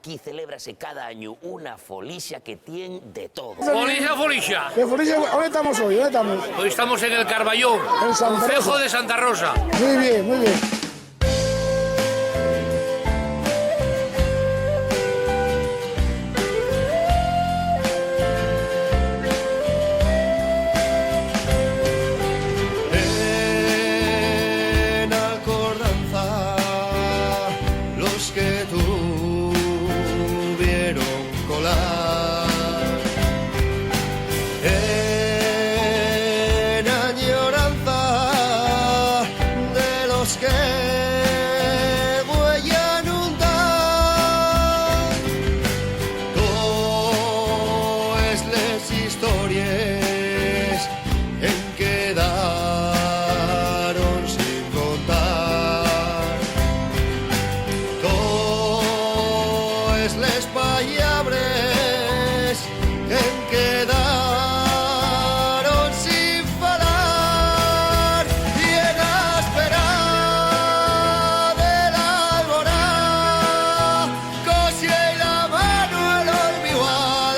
aquí celébrase cada año una folixa que tiene de todo. Folixa, folixa. ¿De Folixa? ¿Dónde estamos hoy? ¿Dónde estamos? Hoy estamos en el Carballón, En Santa concejo Rosa. de Santa Rosa. Muy bien, muy bien. En Alcorranza, los que tuvieron colar. En añoranza de los que huellan un dan. Toes les historias en quedaron sin contar. Toes les pallabres en quedaron sin falar. Y en espera de la alborada, cosia y la mano el olvido a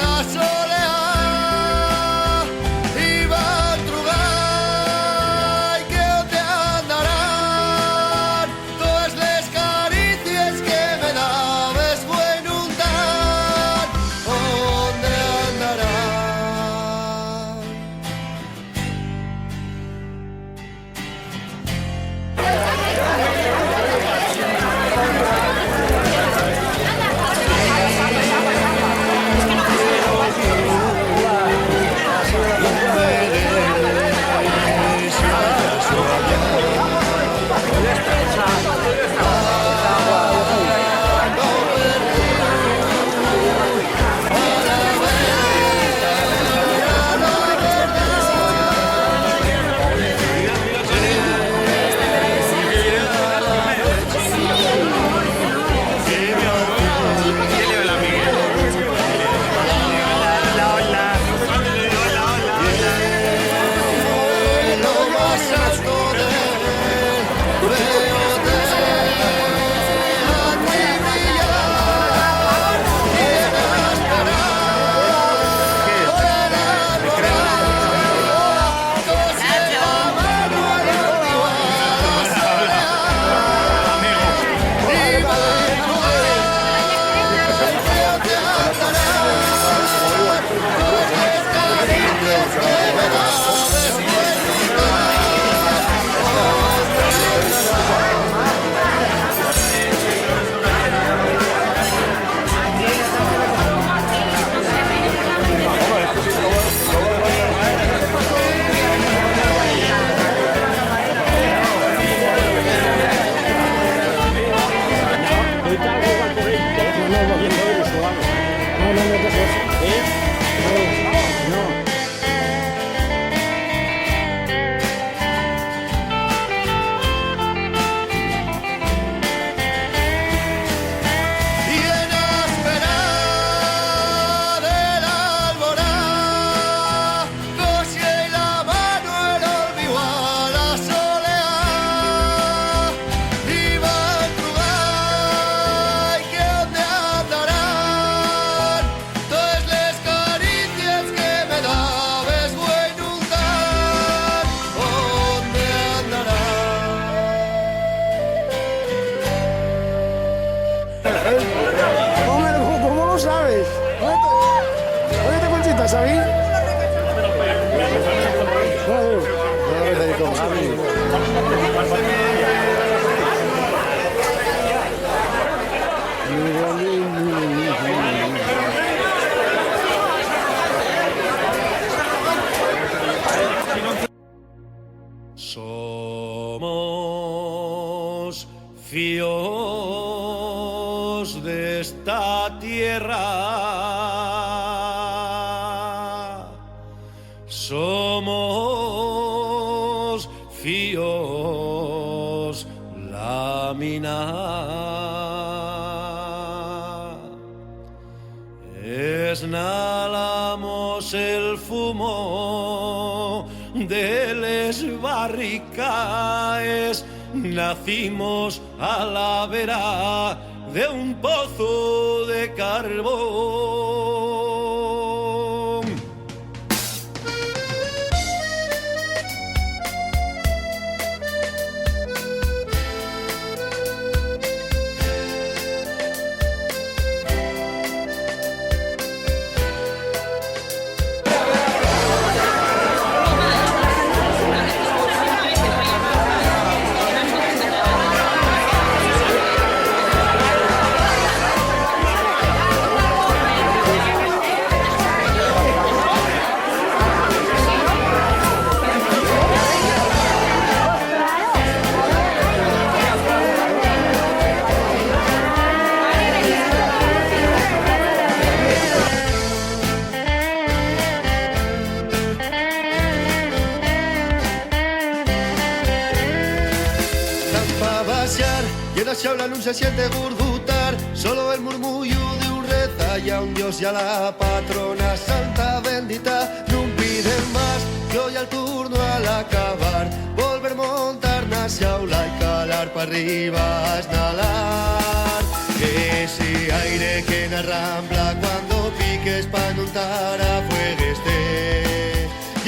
la soleá. Y va a trugar y que te andarán todas las caricias que me dabes buen untar. ¿Dónde andarán? No vas a esconder, véote a ti brillar. Y en espera de la alborada, cosia y la mano el olvido a la soleá. Y va a trugar que te andarán todas las caricias que me dabes buen Y en espera de la alborada, cosia y la mano el olvido a la soleá. Y va a trugar y que donde andarán todas las caricias que me dabes buen untar. ¿Dónde andarán? ¿Cómo lo sabes? ¿Dónde te Conchita, Sabí? Somos fíos de esta tierra. Somos fíos la mina. Esnalamos el fumo de les barricaes, nacimos a la vera de un pozo de carbón. Y en la xaula no se siente gurgutar, solo el murmullo de un reza y a un dios y a la patrona santa bendita. No piden más que hoy al turno al acabar volver montar na xaula y calar pa' arriba a esnalar. Ese aire que na rambla cuando piques pa' nuntar a fuegueste. Y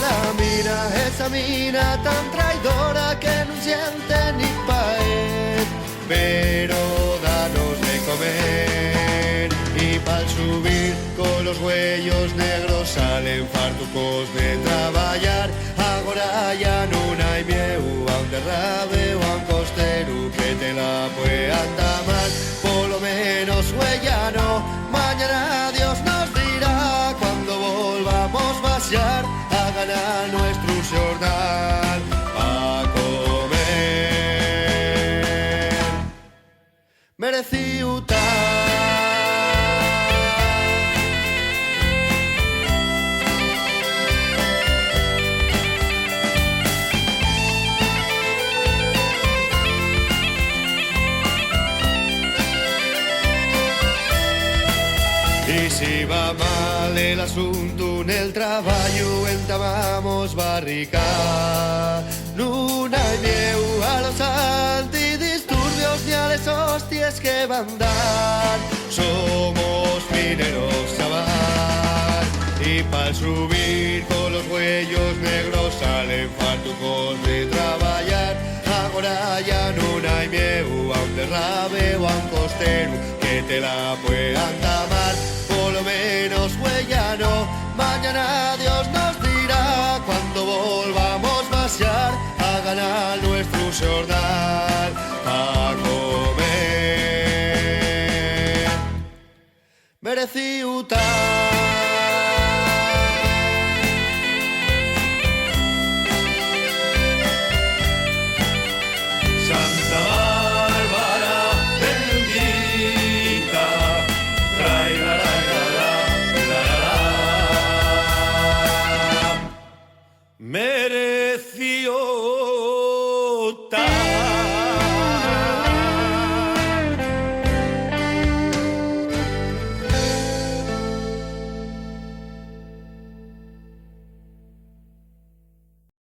la mina, esa mina tan traidora que no siente ni paez, pero danos de comer. Y pa'l subir con los huellos negros salen fartucos de traballar. Agora ya non hai mieu a un derrabe o a un costero que te la puedan tamar. Por lo menos huellano, mañana Dios nos dirá cuando volvamos vaciar a ganar nuestro jornal a comer. Mereciuta. Y si va mal el asunto en el trabajo, entabamos barrica. No hay miedo a los antidisturbios ni a las hostias que van dar. Somos mineros, chaval. Y pa'l subir con los huellos negros salen fartucos de traballar. Agora ya no hay miedo a un derrabe o a un costero que te la puedan tamar. Por lo menos huellano, mañana Dios nos dirá cuando volvamos vaciar a ganar nuestro jornal a comer. Mereciuta.